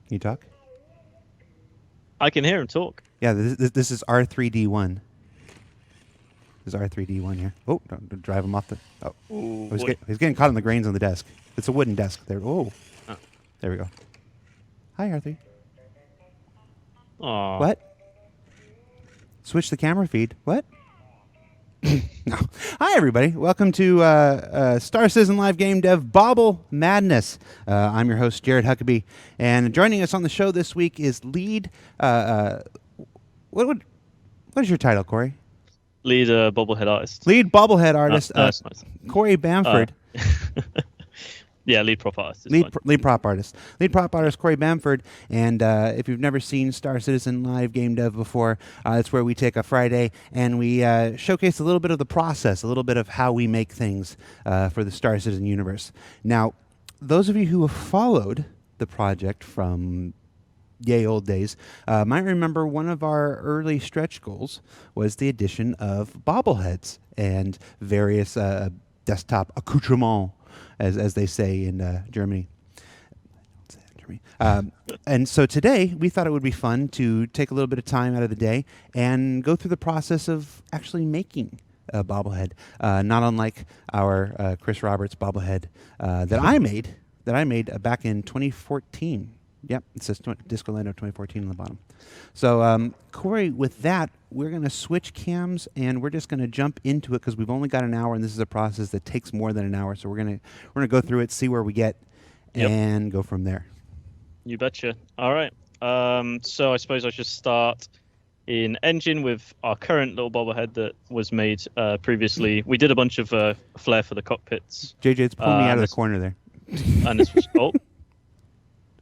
you talk? I can hear him talk. Yeah, this is R3D1. This is R3D1 here. Oh, don't drive him off the... Oh, Ooh, he's getting caught in the grains on the desk. It's a wooden desk there. Oh, oh. there we go. Hi, R3. Aw. What? Switch the camera feed. What? No. Hi, everybody. Welcome to Star Citizen Live Game Dev Bobble Madness. I'm your host, Jared Huckabee. And joining us on the show this week is lead... what is your title, Cory? Lead bobblehead artist. Lead bobblehead artist, nice. Cory Bamford. Yeah, lead prop artist. Lead prop artist. Lead prop artist, Cory Bamford. And if you've never seen Star Citizen Live Game Dev before, it's where we take a Friday and we showcase a little bit of the process, a little bit of how we make things for the Star Citizen universe. Now, those of you who have followed the project from yay old days might remember one of our early stretch goals was the addition of bobbleheads and various desktop accoutrements, as they say in Germany. And so today we thought it would be fun to take a little bit of time out of the day and go through the process of actually making a bobblehead, not unlike our Chris Roberts bobblehead that I made back in 2014. Yep, it says Disco Lando 2014 on the bottom. So, Cory, with that, we're going to switch cams, and we're just going to jump into it because we've only got an hour, and this is a process that takes more than an hour. So we're gonna go through it, see where we get, and go from there. You betcha. All right. So I suppose I should start in Engine with our current little bobblehead that was made previously. We did a bunch of flair for the cockpits. JJ's pulling me out of the corner there. And this was... Oh.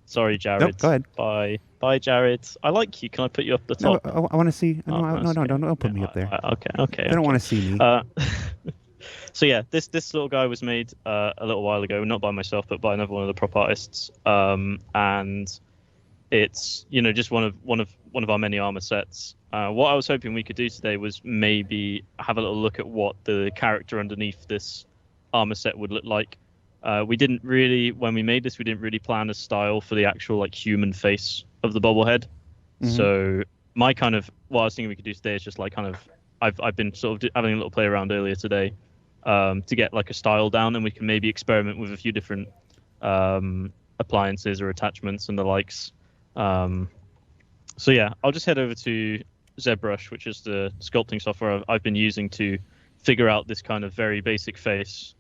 Sorry, Jared. Nope, go ahead. Bye, Jared. I like you. Can I put you up the top? No, I want to see. No, don't put me up there. Okay. They don't want to see me. So yeah, this little guy was made a little while ago, not by myself, but by another one of the prop artists. And it's just one of our many armor sets. What I was hoping we could do today was maybe have a little look at what the character underneath this armor set would look like. We didn't really, when we made this, we didn't really plan a style for the actual human face of the bobblehead. Mm-hmm. So what I was thinking we could do today is just I've been sort of having a little play around earlier today to get a style down, and we can maybe experiment with a few different appliances or attachments and the likes. So yeah, I'll just head over to Zbrush, which is the sculpting software I've been using to figure out this kind of very basic face.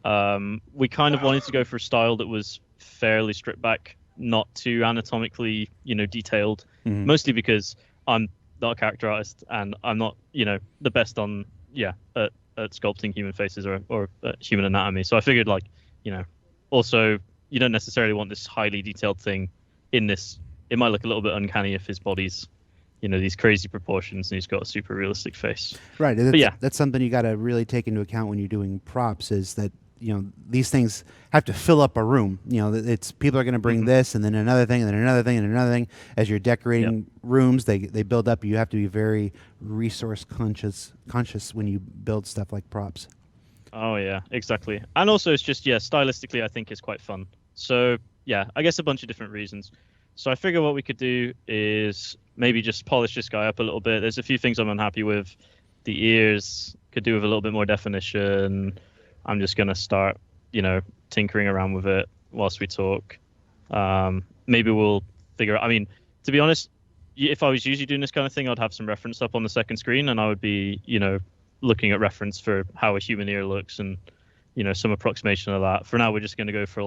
We kind of wanted to go for a style that was fairly stripped back, not too anatomically, detailed. Mm-hmm. Mostly because I'm not a character artist and I'm not, the best on, at sculpting human faces or human anatomy. So I figured, also you don't necessarily want this highly detailed thing in this. It might look a little bit uncanny if his body's, these crazy proportions and he's got a super realistic face. Right. That's something you got to really take into account when you're doing props, is that these things have to fill up a room. It's people are going to bring this and then another thing and then another thing and another thing. As you're decorating rooms, they build up. You have to be very resource conscious when you build stuff like props. Oh yeah, exactly. And also it's just stylistically I think it's quite fun. So yeah, I guess a bunch of different reasons. So I figure what we could do is maybe just polish this guy up a little bit. There's a few things I'm unhappy with. The ears could do with a little bit more definition. I'm just going to start, tinkering around with it whilst we talk. Maybe we'll figure out... I mean, to be honest, if I was usually doing this kind of thing, I'd have some reference up on the second screen and I would be, looking at reference for how a human ear looks and, some approximation of that. For now, we're just going to go for,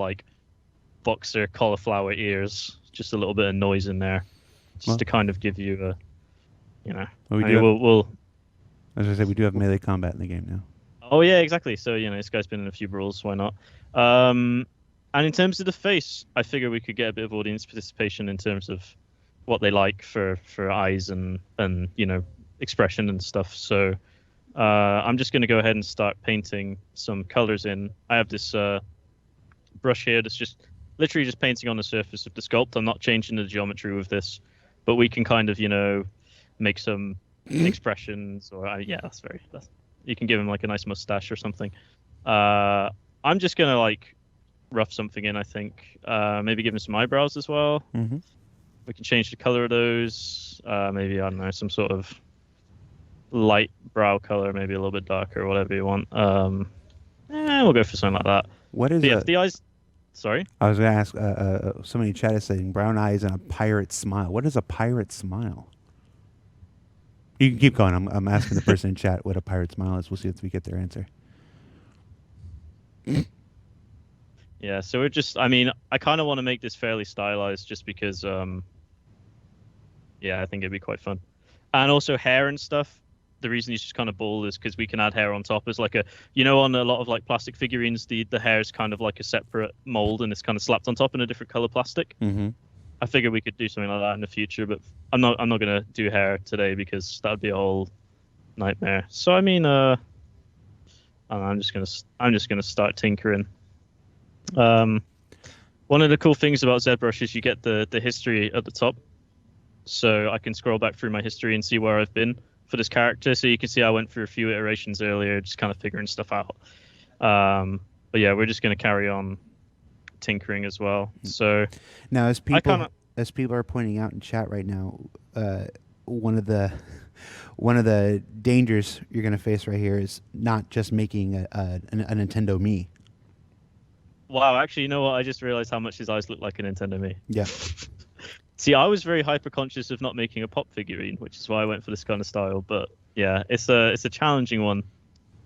boxer cauliflower ears. Just a little bit of noise in there. Just to kind of give you a, Well, as I said, we do have melee combat in the game now. Oh yeah, exactly. So this guy's been in a few brawls. Why not? And in terms of the face, I figure we could get a bit of audience participation in terms of what they like for eyes and expression and stuff. So I'm just going to go ahead and start painting some colors in. I have this brush here that's just literally just painting on the surface of the sculpt. I'm not changing the geometry with this, but we can kind of make some expressions or you can give him a nice mustache or something. I'm just gonna rough something in, I think. Maybe give him some eyebrows as well. Mm-hmm. We can change the color of those. Maybe, I don't know, some sort of light brow color, maybe a little bit darker, whatever you want. We'll go for something like that. What is But the eyes... Sorry? I was going to ask, somebody in chat is saying brown eyes and a pirate smile. What is a pirate smile? You can keep going. I'm asking the person in chat what a pirate smile is. We'll see if we get their answer. Yeah, so we're just... I mean, I kind of want to make this fairly stylized just because, I think it'd be quite fun. And also hair and stuff. The reason he's just kind of bald is because we can add hair on top as like a, on a lot of like plastic figurines, the hair is kind of like a separate mold and it's kind of slapped on top in a different color plastic. Mm-hmm. I figure we could do something like that in the future, but I'm not gonna do hair today because that would be a whole nightmare. So I mean, I'm just gonna start tinkering. One of the cool things about Zbrush is you get the history at the top, so I can scroll back through my history and see where I've been for this character. So you can see I went through a few iterations earlier, just kind of figuring stuff out. But yeah, we're just going to carry on tinkering as well. So now, as people are pointing out in chat right now, one of the dangers you're going to face right here is not just making a Nintendo Mii. Wow, actually, you know what? I just realized how much his eyes look like a Nintendo Mii. Yeah. See, I was very hyper conscious of not making a pop figurine, which is why I went for this kind of style. But yeah, it's a challenging one,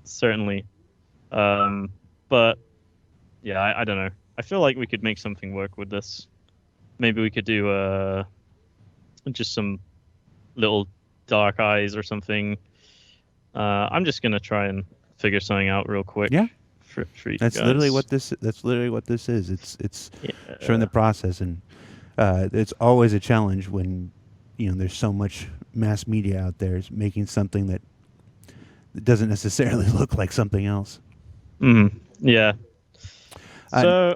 certainly. But yeah, I don't know. I feel like we could make something work with this. Maybe we could do just some little dark eyes or something. I'm just gonna try and figure something out real quick. Yeah. For you That's guys. literally what this. That's literally what this is. It's showing the process, and it's always a challenge when there's so much mass media out there making something that doesn't necessarily look like something else. Mm-hmm. Yeah. So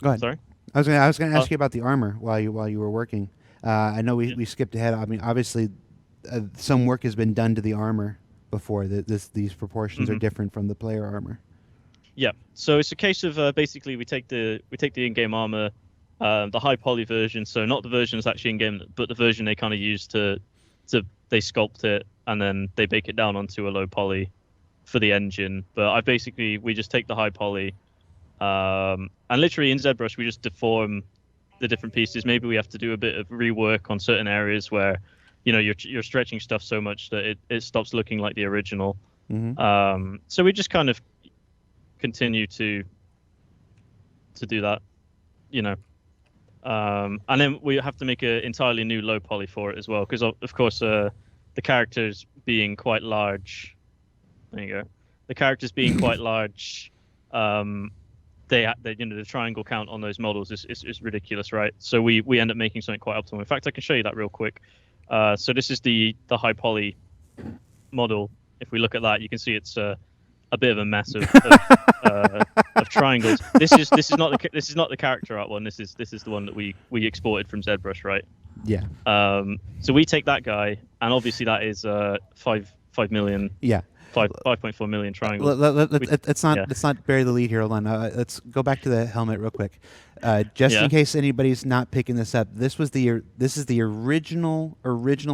go ahead. Sorry. I was gonna ask you about the armor while you were working. I know we skipped ahead. I mean, obviously, some work has been done to the armor before. These proportions are different from the player armor. Yeah. So it's a case of basically we take the in-game armor, the high poly version. So not the version that's actually in game, but the version they kind of use to they sculpt it and then they bake it down onto a low poly for the engine. But we just take the high poly, and literally in Zbrush we just deform the different pieces. Maybe we have to do a bit of rework on certain areas where you're stretching stuff so much that it stops looking like the original. Mm-hmm. So we just kind of continue to do that, and then we have to make an entirely new low poly for it as well, because of course the characters being quite large. There you go. The characters being quite large, the triangle count on those models is ridiculous, right? So we end up making something quite optimal. In fact, I can show you that real quick. So this is the high poly model. If we look at that, you can see it's a bit of a mess of triangles. This is not the character art one. This is the one that we exported from Zbrush, right? Yeah. So we take that guy, and obviously that is 5 million. Yeah. 5.4 million triangles. Let's not bury the lead here. Hold on. Let's go back to the helmet real quick, just in case anybody's not picking this up. This is the original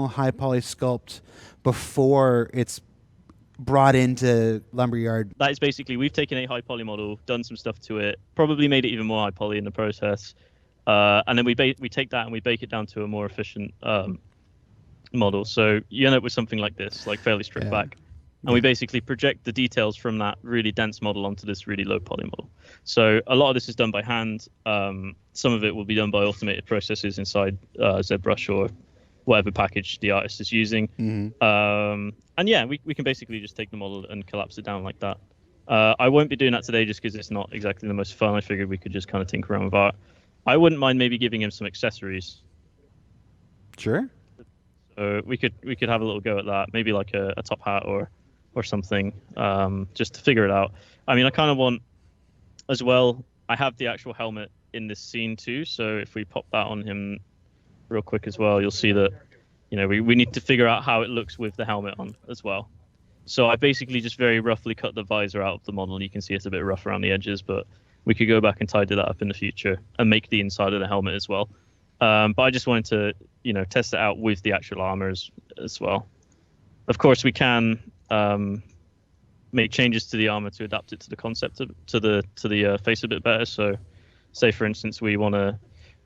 high poly sculpt before it's brought into Lumberyard. That is basically, we've taken a high poly model, done some stuff to it, probably made it even more high poly in the process, and then we take that and we bake it down to a more efficient model. So you end up with something like this, like fairly stripped back. And we basically project the details from that really dense model onto this really low poly model. So a lot of this is done by hand. Some of it will be done by automated processes inside Zbrush or whatever package the artist is using. Mm-hmm. And yeah, we can basically just take the model and collapse it down like that. I won't be doing that today just because it's not exactly the most fun. I figured we could just kind of tinker around with art. I wouldn't mind maybe giving him some accessories. Sure. So we could have a little go at that. Maybe like a top hat or something, just to figure it out. I mean, I kind of want as well, I have the actual helmet in this scene too, so if we pop that on him real quick as well, you'll see that we need to figure out how it looks with the helmet on as well. So I basically just very roughly cut the visor out of the model. You can see it's a bit rough around the edges, but we could go back and tidy that up in the future and make the inside of the helmet as well. But I just wanted to, test it out with the actual armor as well. Of course, we can make changes to the armor to adapt it to the concept to the face a bit better. So, say for instance, we want to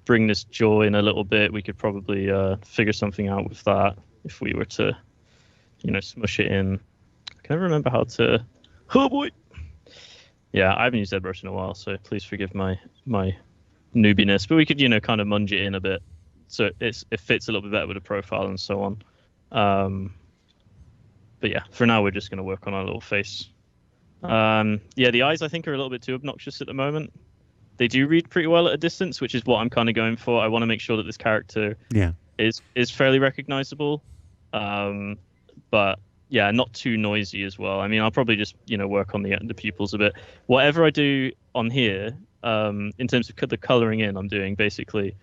bring this jaw in a little bit. We could probably figure something out with that if we were to, smush it in. I can never remember how to. Oh boy. Yeah, I haven't used Zbrush in a while, so please forgive my noobiness. But we could, kind of munge it in a bit, so it fits a little bit better with the profile and so on. But yeah, for now we're just going to work on our little face. Yeah, the eyes I think are a little bit too obnoxious at the moment. They do read pretty well at a distance, which is what I'm kind of going for. I want to make sure that this character is fairly recognizable, but yeah, not too noisy as well. I mean, I'll probably just work on the pupils a bit. Whatever I do on here, in terms of the coloring in, I'm doing basically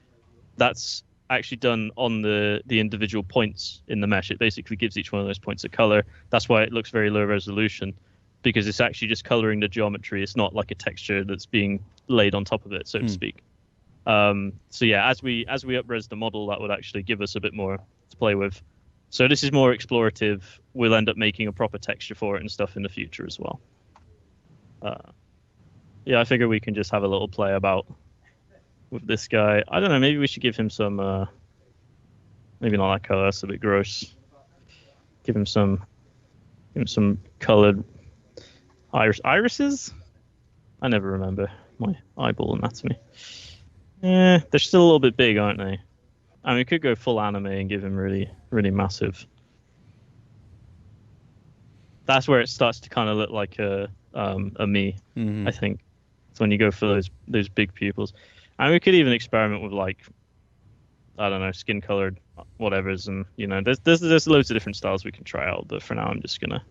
that's actually done on the individual points in the mesh. It basically gives each one of those points a color. That's why it looks very low resolution, because it's actually just coloring the geometry. It's not like a texture that's being laid on top of it, so to speak. So yeah, as we up-res the model, that would actually give us a bit more to play with. So this is more explorative. We'll end up making a proper texture for it and stuff in the future as well. Yeah, I figure we can just have a little play about with this guy. I don't know, maybe we should give him some maybe not that color, that's a bit gross. Give him some colored irises. I never remember my eyeball anatomy. Yeah, they're still a little bit big, aren't they? I mean, we could go full anime and give him really, really massive. That's where it starts to kind of look like a me. I think it's when you go for those big pupils. And we could even experiment with, like, I don't know, skin colored whatevers, and there's loads of different styles we can try out. But for now, I'm just gonna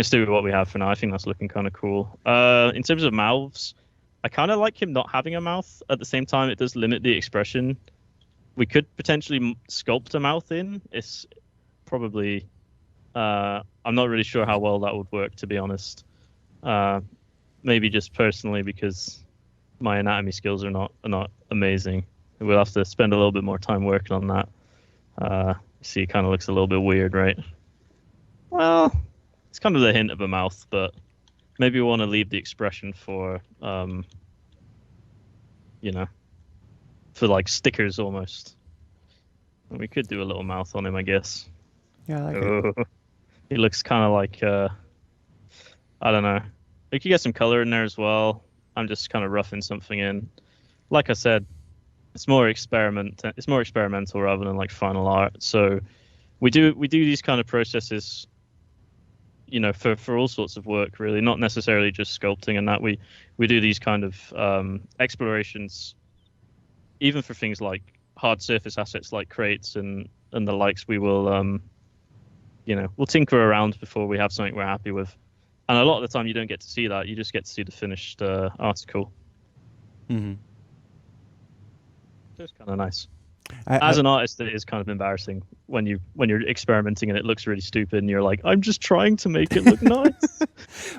stick with what we have for now. I think that's looking kind of cool. In terms of mouths, I kind of like him not having a mouth. At the same time, it does limit the expression. We could potentially sculpt a mouth in. It's probably I'm not really sure how well that would work, to be honest. Maybe just personally because my anatomy skills are not amazing. We'll have to spend a little bit more time working on that. See, it kind of looks a little bit weird, right? Well, it's kind of the hint of a mouth, but maybe we want to leave the expression for, for like stickers almost. And we could do a little mouth on him, I guess. Yeah, I like it. He looks kind of like, I don't know. We could get some color in there as well. I'm just kind of roughing something in. Like I said, it's more experimental rather than like final art. So we do these kind of processes, for all sorts of work, really, not necessarily just sculpting and that. We do these kind of explorations, even for things like hard surface assets like crates and the likes. We will we'll tinker around before we have something we're happy with. And a lot of the time you don't get to see that. You just get to see the finished article. Mm-hmm. So it's kind of nice. As an artist, it is kind of embarrassing when you're experimenting and it looks really stupid and you're like, I'm just trying to make it look nice.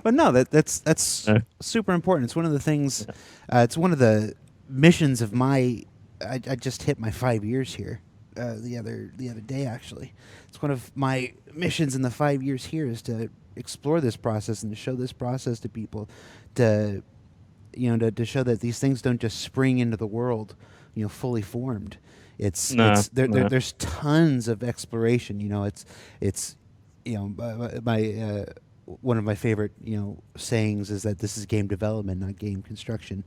Well, no, that's super important. It's one of the things. It's one of the missions of my. I just hit my 5 years here the other day. Actually, it's one of my missions in the 5 years here is to explore this process and to show this process to people, to show that these things don't just spring into the world, fully formed. There's tons of exploration. It's my one of my favorite sayings is that this is game development, not game construction.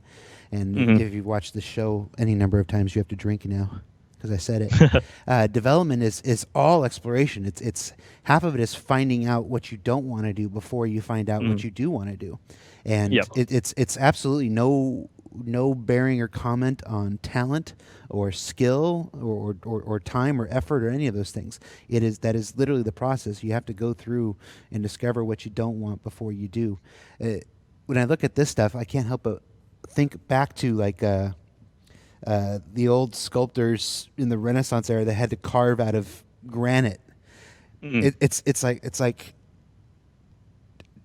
And if you've watched the show any number of times, you have to drink now because I said it. Development is all exploration. It's half of it is finding out what you don't want to do before you find out what you do want to do, and it's absolutely no bearing or comment on talent or skill or time or effort or any of those things. That is literally the process. You have to go through and discover what you don't want before you do. When I look at this stuff, I can't help but think back to like the old sculptors in the Renaissance era that had to carve out of granite. It's like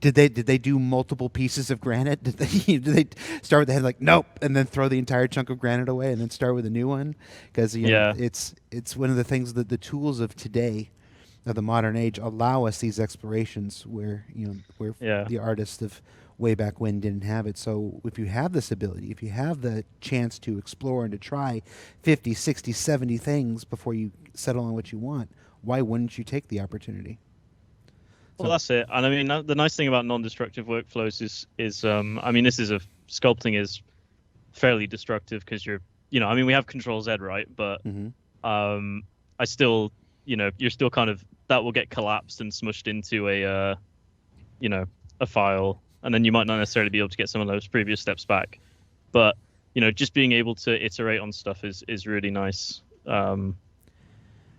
Did they do multiple pieces of granite? Did they start with the head like nope, and then throw the entire chunk of granite away, and then start with a new one? Because Yeah. it's one of the things that the tools of today, of the modern age, allow us these explorations where Yeah. the artists of way back when didn't have it. So if you have this ability, if you have the chance to explore and to try 50, 60, 70 things before you settle on what you want, why wouldn't you take the opportunity? Well, that's it. And I mean, the nice thing about non-destructive workflows is I mean, sculpting is fairly destructive because I mean, we have Control Z, right? But I still, you're still kind of, that will get collapsed and smushed into a file, and then you might not necessarily be able to get some of those previous steps back. But just being able to iterate on stuff is really nice. I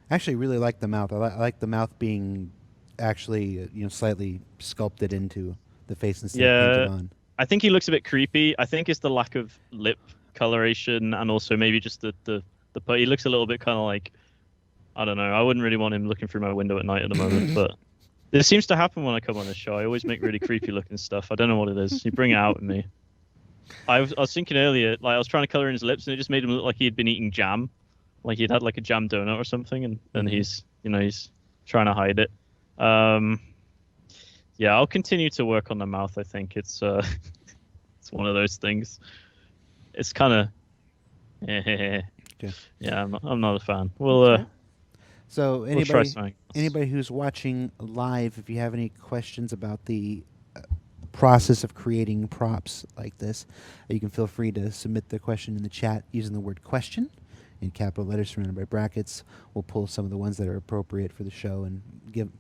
actually really like the mouth. I like the mouth being actually slightly sculpted into the face instead of painted on. I think he looks a bit creepy. I think it's the lack of lip coloration, and also maybe just the he looks a little bit kind of like, I don't know. I wouldn't really want him looking through my window at night at the moment, but this seems to happen when I come on the show. I always make really creepy looking stuff. I don't know what it is. You bring it out in me. I was thinking earlier, like I was trying to color in his lips, and it just made him look like he had been eating jam, like he'd had like a jam donut or something, and he's he's trying to hide it. Yeah, I'll continue to work on the mouth. I think it's it's one of those things. It's kind of yeah. I'm not a fan. So anybody who's watching live, if you have any questions about the process of creating props like this, you can feel free to submit the question in the chat using the word question in capital letters surrounded by brackets. We'll pull some of the ones that are appropriate for the show and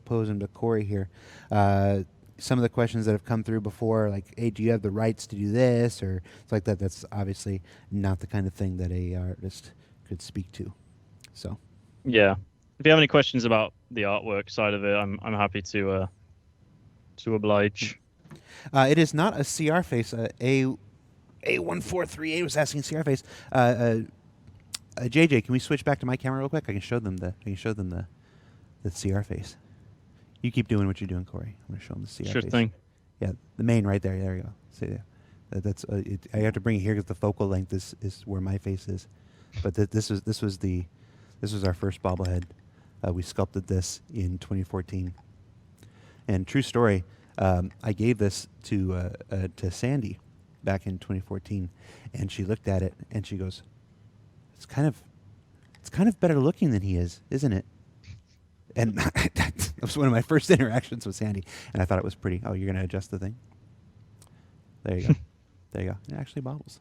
pose them to Cory here. Some of the questions that have come through before, like, hey, do you have the rights to do this? Or it's like that. That's obviously not the kind of thing that a artist could speak to. So, yeah. If you have any questions about the artwork side of it, I'm happy to oblige. It is not a CR face. A1438 was asking CR face. JJ, can we switch back to my camera real quick? I can show them the CR face. You keep doing what you're doing, Cory. I'm going to show them the CR face. Sure thing. Yeah, the main right there. There you go. See there. That's I have to bring it here because the focal length is where my face is. But this was our first bobblehead. We sculpted this in 2014. And true story, I gave this to Sandy back in 2014, and she looked at it and she goes, "It's kind of better looking than he is, isn't it?" And that was one of my first interactions with Sandy, and I thought it was pretty. Oh, you're going to adjust the thing? There you go. There you go. It actually bobbles.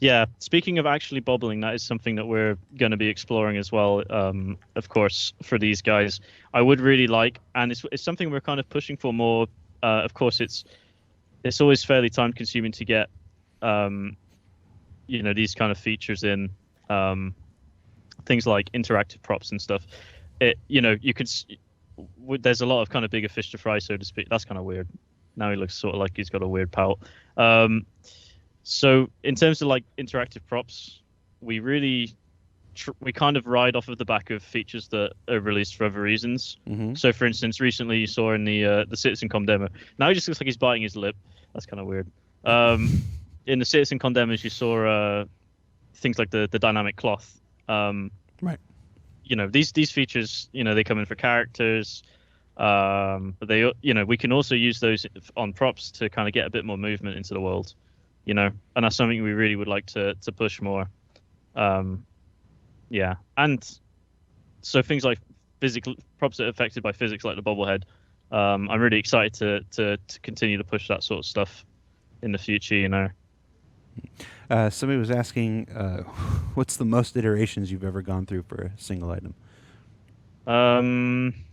Yeah, speaking of actually bobbling, that is something that we're going to be exploring as well, of course, for these guys. I would really like, and it's something we're kind of pushing for more. Of course, it's always fairly time-consuming to get, these kind of features in, things like interactive props and stuff. There's a lot of kind of bigger fish to fry, so to speak. That's kind of weird. Now he looks sort of like he's got a weird pout. So in terms of like interactive props, we really we kind of ride off of the back of features that are released for other reasons. Mm-hmm. So for instance, recently you saw in the CitizenCon demo, now he just looks like he's biting his lip. That's kind of weird. In the CitizenCon demos, you saw things like the dynamic cloth. Right. These features, they come in for characters, but they, we can also use those on props to kind of get a bit more movement into the world. And that's something we really would like to push more. Yeah, and so things like physical props that are affected by physics, like the bobblehead. I'm really excited to continue to push that sort of stuff in the future. Somebody was asking, what's the most iterations you've ever gone through for a single item?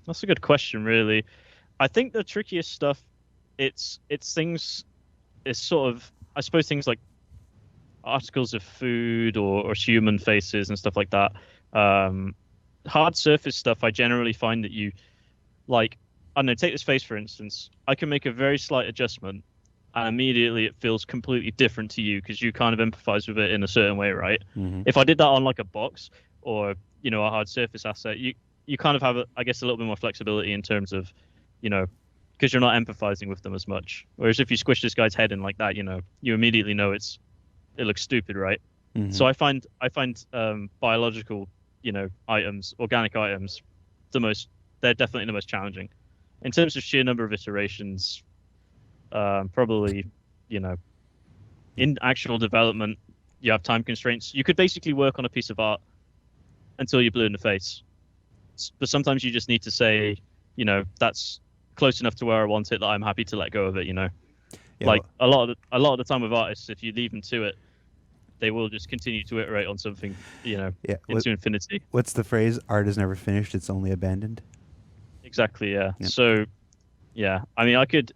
That's a good question, really. I think the trickiest stuff, it's sort of, I suppose, things like articles of food or human faces and stuff like that. Hard surface stuff, I generally find that you, like, I don't know, take this face, for instance. I can make a very slight adjustment, and immediately it feels completely different to you because you kind of empathize with it in a certain way, right? Mm-hmm. If I did that on, like, a box or, a hard surface asset, you kind of have, I guess, a little bit more flexibility in terms of, because you're not empathizing with them as much. Whereas if you squish this guy's head in like that, you immediately know it looks stupid, right? Mm-hmm. So I find biological, items, organic items, they're definitely the most challenging. In terms of sheer number of iterations, probably, in actual development, you have time constraints. You could basically work on a piece of art until you're blue in the face. But sometimes you just need to say, that's close enough to where I want it that I'm happy to let go of it, Yeah, like a lot of the time with artists, if you leave them to it, they will just continue to iterate on something, into infinity. What's the phrase? Art is never finished, it's only abandoned. Exactly, yeah. Yep. So, yeah, I mean, I could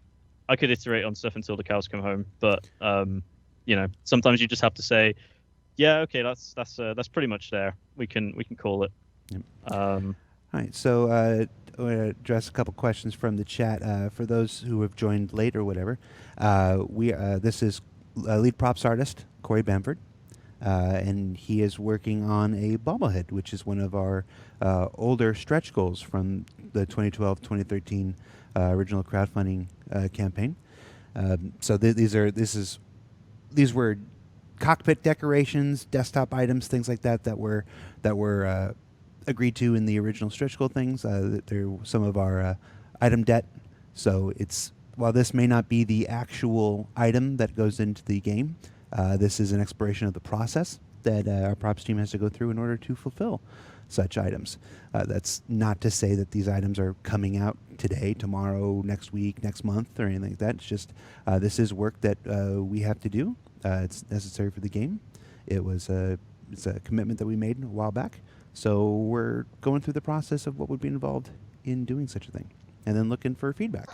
iterate on stuff until the cows come home, but sometimes you just have to say, yeah, okay, that's pretty much there. We can call it. Yep. All right, so I'm going to address a couple questions from the chat. For those who have joined late or whatever, this is lead props artist Cory Bamford, and he is working on a bobblehead, which is one of our older stretch goals from the 2012-2013 original crowdfunding campaign. So these were cockpit decorations, desktop items, things like that were agreed to in the original stretch goal things. They're some of our item debt. So while this may not be the actual item that goes into the game, this is an exploration of the process that our props team has to go through in order to fulfill such items. That's not to say that these items are coming out today, tomorrow, next week, next month, or anything like that. It's just this is work that we have to do. It's necessary for the game. It's a commitment that we made a while back. So we're going through the process of what would be involved in doing such a thing, and then looking for feedback.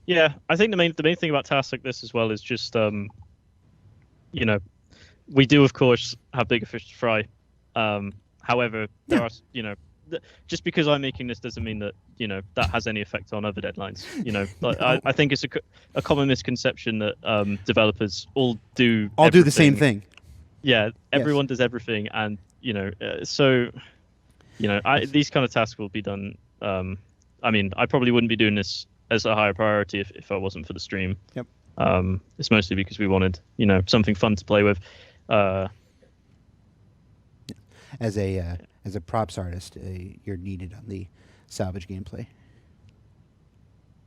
Yeah, I think the main thing about tasks like this as well is just we do of course have bigger fish to fry. However, there are just because I'm making this doesn't mean that that has any effect on other deadlines. I think it's a common misconception that developers all do the same thing. Yeah, everyone does everything, and these kind of tasks will be done. I mean, I probably wouldn't be doing this as a higher priority if I wasn't for the stream. Yep. It's mostly because we wanted something fun to play with. As a props artist, you're needed on the salvage gameplay.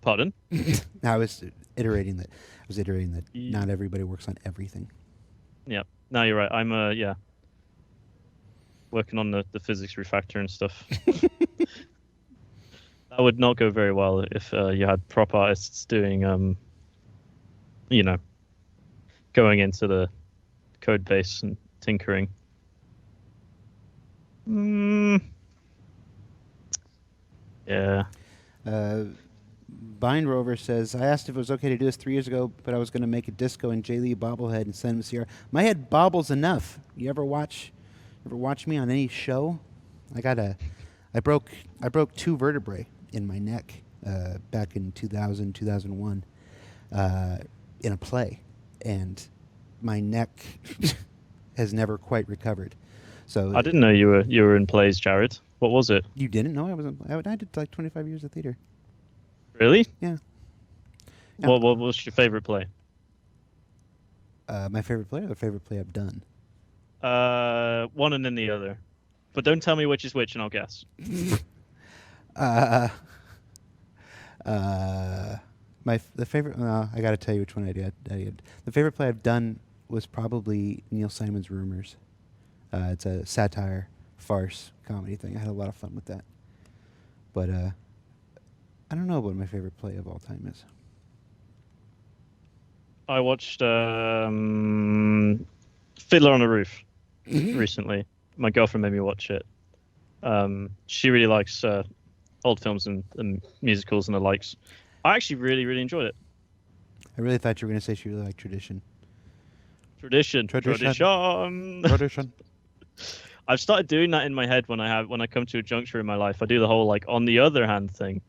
Pardon? I was iterating that not everybody works on everything. Yeah. No, you're right. I'm working on the physics refactor and stuff. That would not go very well if you had prop artists doing going into the code base and tinkering. Yeah. Bind Rover says, I asked if it was okay to do this 3 years ago, but I was going to make a disco and Jay Lee bobblehead and send him a CR. My head bobbles enough. You ever watch me on any show? I broke 2 vertebrae in my neck back in 2000, 2001 in a play, and my neck has never quite recovered. So I didn't know you were in plays, Jared. What was it? You didn't know? I did like 25 years of theater. Really? Yeah. What was your favorite play? My favorite play or the favorite play I've done? One and then the other. But don't tell me which is which and I'll guess. The favorite. I got to tell you which one I did. The favorite play I've done was probably Neil Simon's Rumors. It's a satire, farce, comedy thing. I had a lot of fun with that. But I don't know what my favorite play of all time is. I watched Fiddler on the Roof recently. My girlfriend made me watch it. She really likes old films and musicals and the likes. I actually really, really enjoyed it. I really thought you were going to say she really liked tradition. Tradition. I've started doing that in my head when I come to a juncture in my life. I do the whole like on the other hand thing,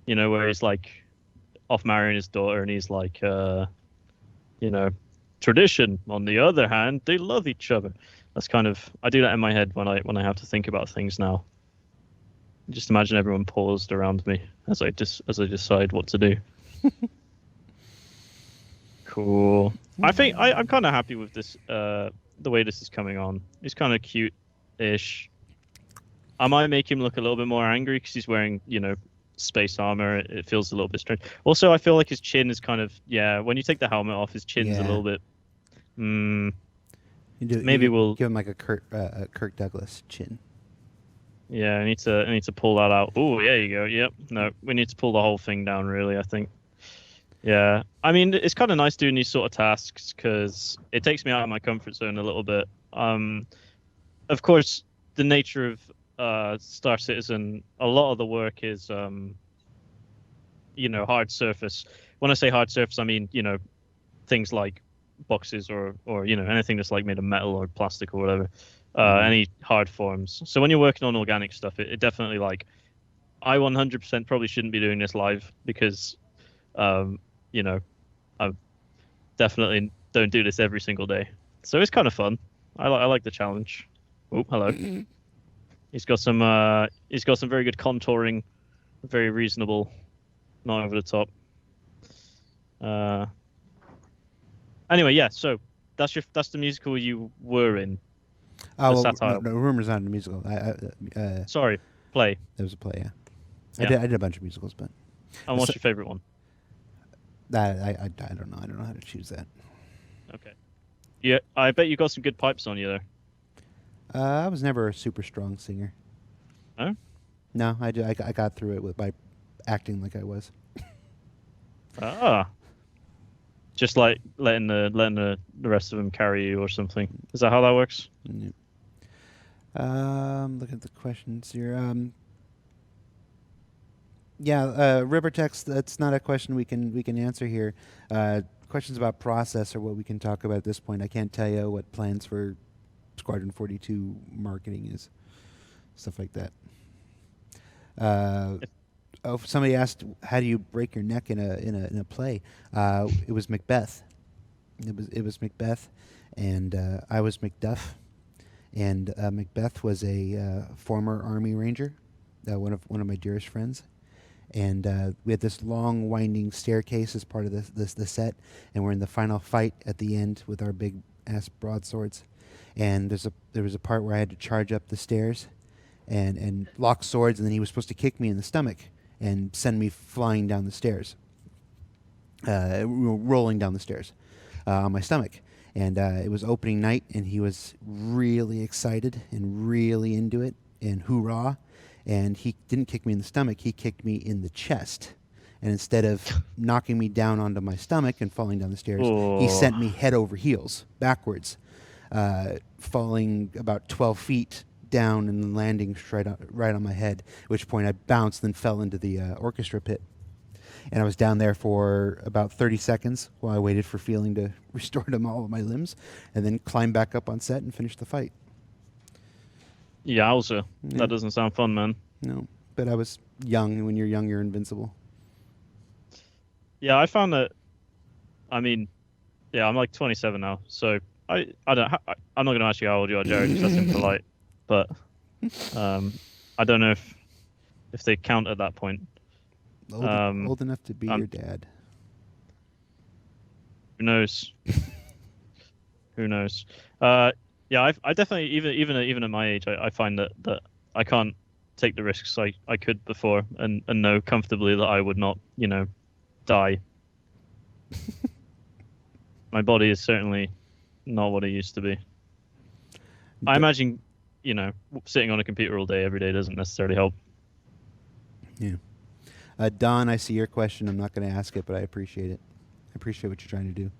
where he's like off marrying his daughter and he's like, tradition. On the other hand, they love each other. That's kind of I do that in my head when I have to think about things now. Just imagine everyone paused around me as I decide what to do. Cool. I think I'm kind of happy with this. The way this is coming on. It's kind of cute-ish. I might make him look a little bit more angry because he's wearing, space armor. It feels a little bit strange. Also, I feel like his chin is kind of when you take the helmet off, his chin's a little bit. Maybe we'll give him like a Kirk Douglas chin. Yeah, I need to pull that out. Oh, there you go. Yep. No, we need to pull the whole thing down. Really, I think. Yeah, I mean, it's kind of nice doing these sort of tasks because it takes me out of my comfort zone a little bit. Of course, the nature of Star Citizen, a lot of the work is, hard surface. When I say hard surface, I mean, things like boxes or anything that's like made of metal or plastic or whatever, any hard forms. So when you're working on organic stuff, it definitely I 100% probably shouldn't be doing this live because, I definitely don't do this every single day. So it's kind of fun. I like the challenge. Oh, hello. He's got some very good contouring, very reasonable, not over the top. Anyway, yeah. So that's the musical you were in. Satire. No, Rumor's not a musical. Sorry, play. It was a play. Yeah. I did a bunch of musicals, but. And what's your favorite one? I don't know. I don't know how to choose that. Okay. Yeah, I bet you got some good pipes on you there. I was never a super strong singer. Oh? No, I got through it by acting like I was. Just like letting the rest of them carry you or something. Is that how that works? Yeah. Look at the questions here. River text. That's not a question we can answer here. Questions about process are what we can talk about at this point. I can't tell you what plans for Squadron 42 marketing is, stuff like that. Somebody asked, how do you break your neck in a play? It was Macbeth. It was Macbeth, and I was Macduff, and Macbeth was a former Army Ranger, one of my dearest friends. And we had this long, winding staircase as part of the set, and we're in the final fight at the end with our big-ass broadswords. And there was a part where I had to charge up the stairs and lock swords, and then he was supposed to kick me in the stomach and send me flying down the stairs, rolling down the stairs on my stomach. And it was opening night, and he was really excited and really into it, and hoorah. And he didn't kick me in the stomach, he kicked me in the chest. And instead of knocking me down onto my stomach and falling down the stairs, he sent me head over heels, backwards, falling about 12 feet down and landing right on my head, at which point I bounced and fell into the orchestra pit. And I was down there for about 30 seconds while I waited for feeling to restore to all of my limbs, and then climbed back up on set and finished the fight. Yowza. Yeah. That doesn't sound fun, man. No, but I was young, and when you're young, you're invincible. Yeah, I found that. I mean, yeah, I'm like 27 now, so I'm not going to ask you how old you are, Jared, because that's impolite. But I don't know if they count at that point. Old enough to be your dad. Who knows? Who knows? Yeah, I definitely even at my age, I find that I can't take the risks I could before, and know comfortably that I would not, die. My body is certainly not what it used to be. I imagine, sitting on a computer all day every day doesn't necessarily help. Yeah. Don, I see your question. I'm not going to ask it, but I appreciate it. I appreciate what you're trying to do.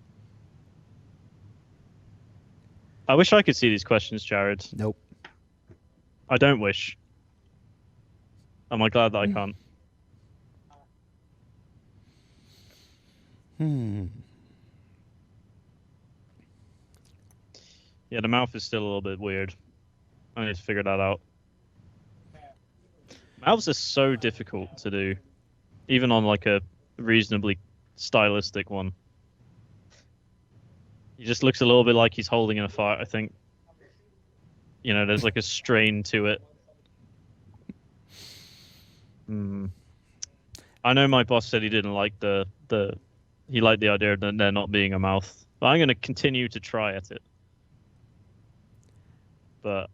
I wish I could see these questions, Jared. Nope. I don't wish. Am I glad that I can't? Yeah, the mouth is still a little bit weird. I need to figure that out. Mouths are so difficult to do, even on like a reasonably stylistic one. He just looks a little bit like he's holding in a fart, I think. There's like a strain to it. Hmm. I know my boss said he didn't like he liked the idea of there not being a mouth, but I'm going to continue to try at it. But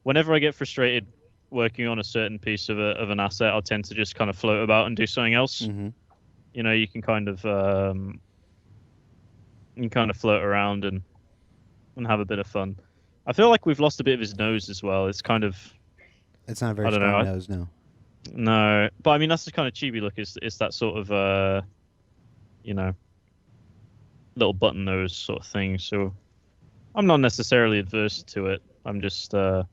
whenever I get frustrated working on a certain piece of an asset, I'll tend to just kind of float about and do something else. Mm-hmm. You know, you can kind of float around and have a bit of fun. I feel like we've lost a bit of his nose as well. It's kind of, It's not a very I don't strong know. nose, no. No, but I mean that's the kind of chibi look. Is that sort of you know, little button nose sort of thing. So I'm not necessarily adverse to it. I'm just I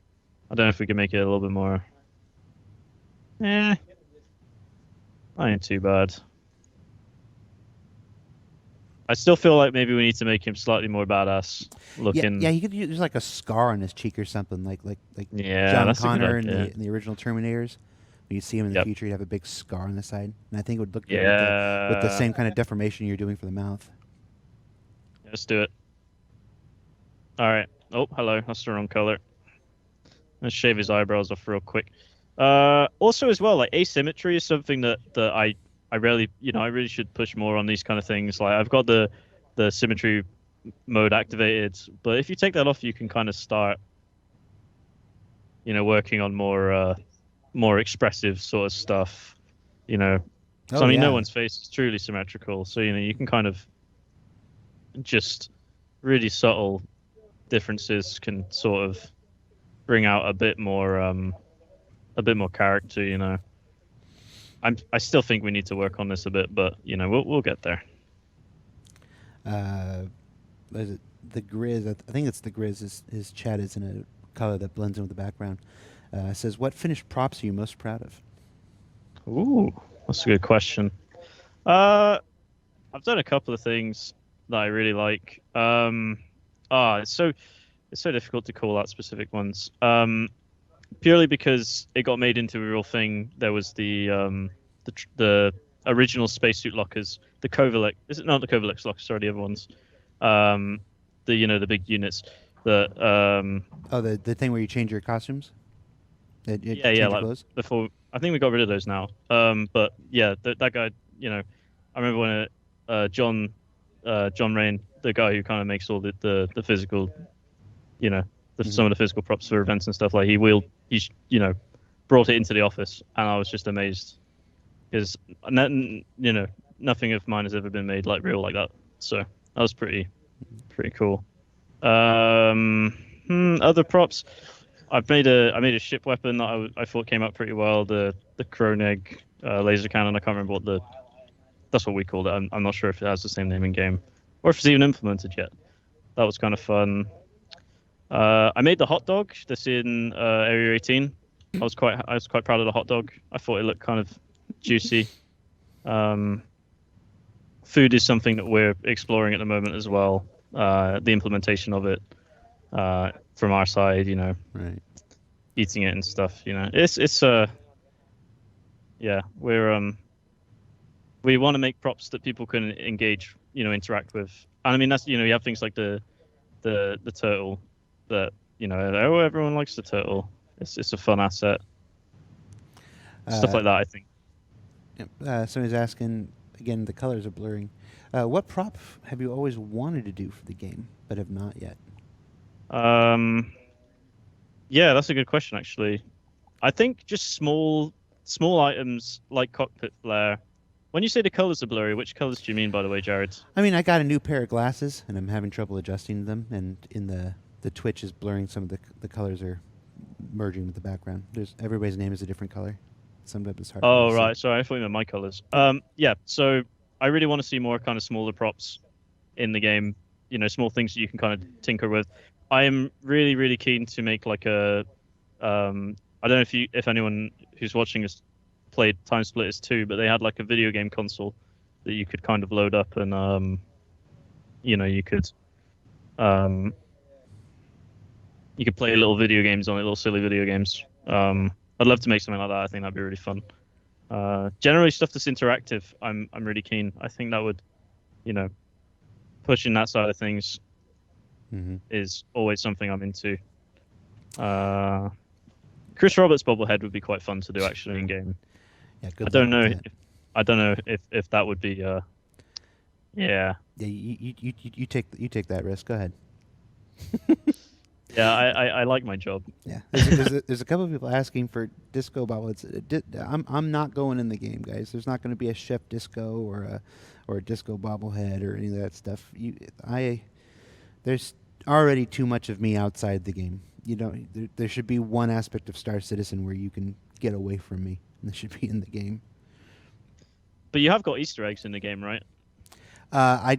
don't know if we can make it a little bit more. Not ain't too bad. I still feel like maybe we need to make him slightly more badass looking. Yeah, he could use like a scar on his cheek or something, like Yeah, John that's a good Connor in idea. the original Terminators. When you see him in the Yep. future, he'd have a big scar on the side, and I think it would look good Yeah. with the same kind of deformation you're doing for the mouth. Let's do it. All right. Oh, hello. That's the wrong color. Let's shave his eyebrows off real quick. Also, as well, like asymmetry is something that I really, I really should push more on these kind of things. Like I've got the symmetry mode activated, but if you take that off, you can kind of start, working on more expressive sort of stuff. So I mean, no one's face is truly symmetrical, so you can kind of just really subtle differences can sort of bring out a bit more character. I still think we need to work on this a bit, but we'll get there. Is it the Grizz? I think it's the Grizz. His chat is in a color that blends in with the background. Says, what finished props are you most proud of? Ooh, that's a good question. I've done a couple of things that I really like. It's so difficult to call out specific ones. Purely because it got made into a real thing. There was the original spacesuit lockers, the Covilex. Is it not the Covilex lockers? Sorry, the other ones. The big units. The thing where you change your costumes. Yeah. Like clothes? before, I think we got rid of those now. But yeah, that guy. I remember when John Rain, the guy who kind of makes all the physical, some of the physical props for events and stuff, like he brought it into the office, and I was just amazed because nothing of mine has ever been made like real like that. So that was pretty cool. Other props, I made a ship weapon that I thought came out pretty well. The Kronig laser cannon. I can't remember that's what we called it. I'm not sure if it has the same name in game or if it's even implemented yet. That was kind of fun. I made the hot dog that's in Area 18. I was quite proud of the hot dog. I thought it looked kind of juicy. Food is something that we're exploring at the moment as well. The implementation of it from our side, right, eating it and stuff. We want to make props that people can engage, interact with. And I mean that's you have things like the turtle that everyone likes the turtle. It's a fun asset. Stuff like that, I think. Somebody's asking again. The colors are blurring. What prop have you always wanted to do for the game but have not yet? Yeah, that's a good question actually. I think just small items like cockpit flare. When you say the colors are blurry, which colors do you mean, by the way, Jared? I mean, I got a new pair of glasses, and I'm having trouble adjusting them, and in the Twitch is blurring some of the colors are merging with the background. Everybody's name is a different color. Sometimes it's hard. Oh, right. Sorry, I thought you meant my colors. Yeah, so I really want to see more kind of smaller props in the game, small things that you can kind of tinker with. I am really, really keen to make like I don't know if anyone who's watching has played Time Splitters 2, but they had like a video game console that you could kind of load up and you could play little video games on it, little silly video games. I'd love to make something like that. I think that'd be really fun. Generally stuff that's interactive, I'm really keen. I think that would, pushing that side of things is always something I'm into. Chris Roberts' bobblehead would be quite fun to do actually in game. Yeah, I good luck don't know with that. I don't know if that would be yeah. Yeah, you take that risk. Go ahead. Yeah, I like my job. Yeah, there's a couple of people asking for disco bobble. I'm not going in the game, guys. There's not going to be a chef disco or a disco bobblehead or any of that stuff. There's already too much of me outside the game. There should be one aspect of Star Citizen where you can get away from me, and that should be in the game. But you have got Easter eggs in the game, right? I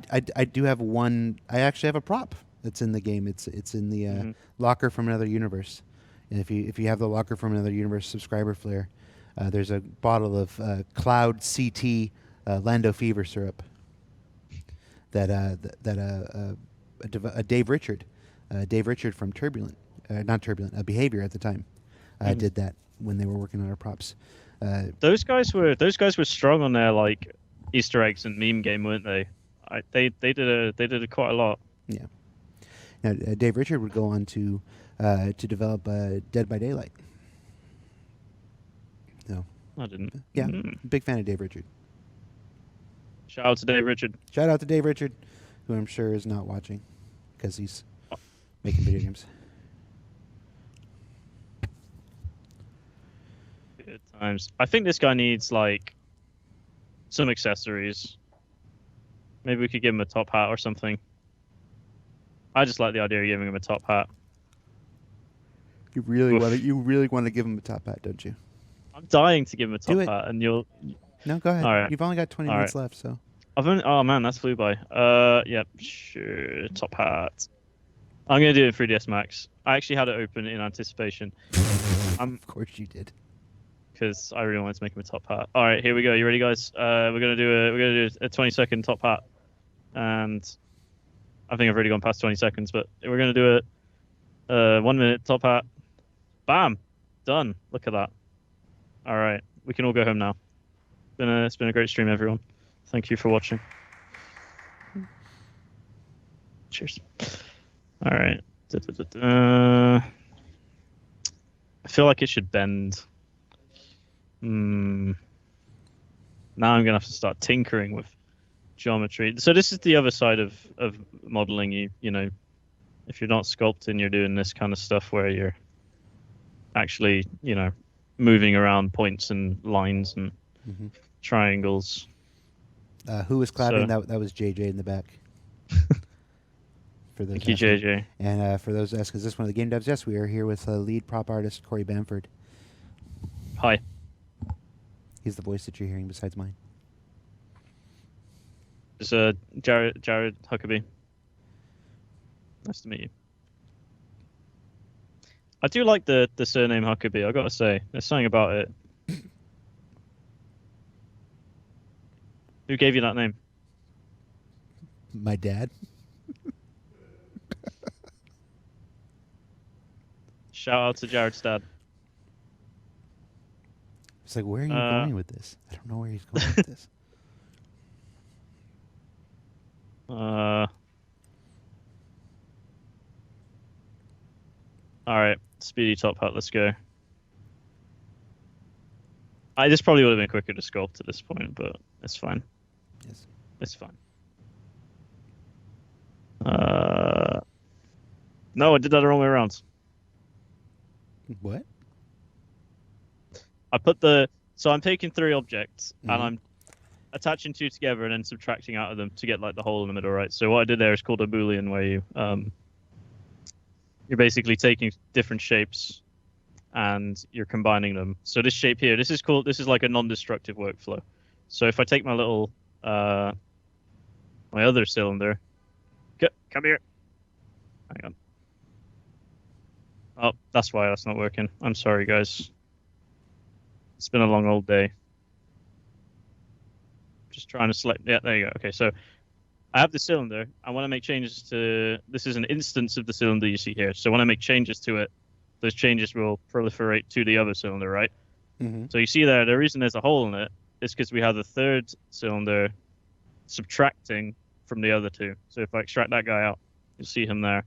do have one. I actually have a prop that's in the game. It's in the locker from another universe. And if you have the locker from another universe subscriber flare, there's a bottle of Cloud CT Lando Fever syrup that Dave Richard from Turbulent, not Turbulent, Behavior at the time, did that when they were working on our props. Those guys were strong on their like Easter eggs and meme game, weren't they? They did quite a lot. Yeah. Now, Dave Richard would go on to develop Dead by Daylight. So I didn't. Yeah, big fan of Dave Richard. Shout out to Dave Richard. Shout out to Dave Richard, who I'm sure is not watching because he's making video games. Good times. I think this guy needs like some accessories. Maybe we could give him a top hat or something. I just like the idea of giving him a top hat. You really want to give him a top hat, don't you? I'm dying to give him a top hat, and you'll. No, go ahead. All right. You've only got 20 minutes left, so. Oh man, that's flew by. Yeah, sure. Top hat. I'm gonna do it in 3ds Max. I actually had it open in anticipation. Of course you did. Because I really wanted to make him a top hat. All right, here we go. You ready, guys? We're gonna do a 20-second top hat, and I think I've already gone past 20 seconds, but we're gonna do it. 1 minute top hat. Bam, done. Look at that. All right, we can all go home now. It's been a great stream, everyone. Thank you for watching. Cheers. All right. I feel like it should bend. Now I'm gonna have to start tinkering with geometry. So this is the other side of modeling. You know, if you're not sculpting, you're doing this kind of stuff where you're actually, moving around points and lines and triangles. Who was clapping? That was JJ in the back. For those Thank you, JJ. And for those asking, is this one of the game devs? Yes, we are here with lead prop artist Cory Bamford. Hi. He's the voice that you're hearing besides mine. It's Jared Huckabee. Nice to meet you. I do like the surname Huckabee, I gotta say. There's something about it. Who gave you that name? My dad. Shout out to Jared's dad. It's like, where are you going with this? I don't know where he's going with this. Alright, speedy top hat, let's go. This probably would have been quicker to sculpt at this point, but it's fine. Yes. It's fine. No, I did that the wrong way around. What? So I'm taking 3 objects and I'm attaching 2 together and then subtracting out of them to get like the hole in the middle, right? So what I did there is called a Boolean, where you're basically taking different shapes and you're combining them. So this shape here, this is like a non-destructive workflow. So if I take my little my other cylinder, come here. Hang on. Oh, that's why that's not working. I'm sorry, guys. It's been a long old day. Just trying to select. Yeah, there you go. Okay, so I have the cylinder. I want to make changes to. This is an instance of the cylinder you see here. So when I make changes to it, those changes will proliferate to the other cylinder, right? So you see there, the reason there's a hole in it is because we have the 3rd cylinder subtracting from the other 2. So if I extract that guy out, you'll see him there.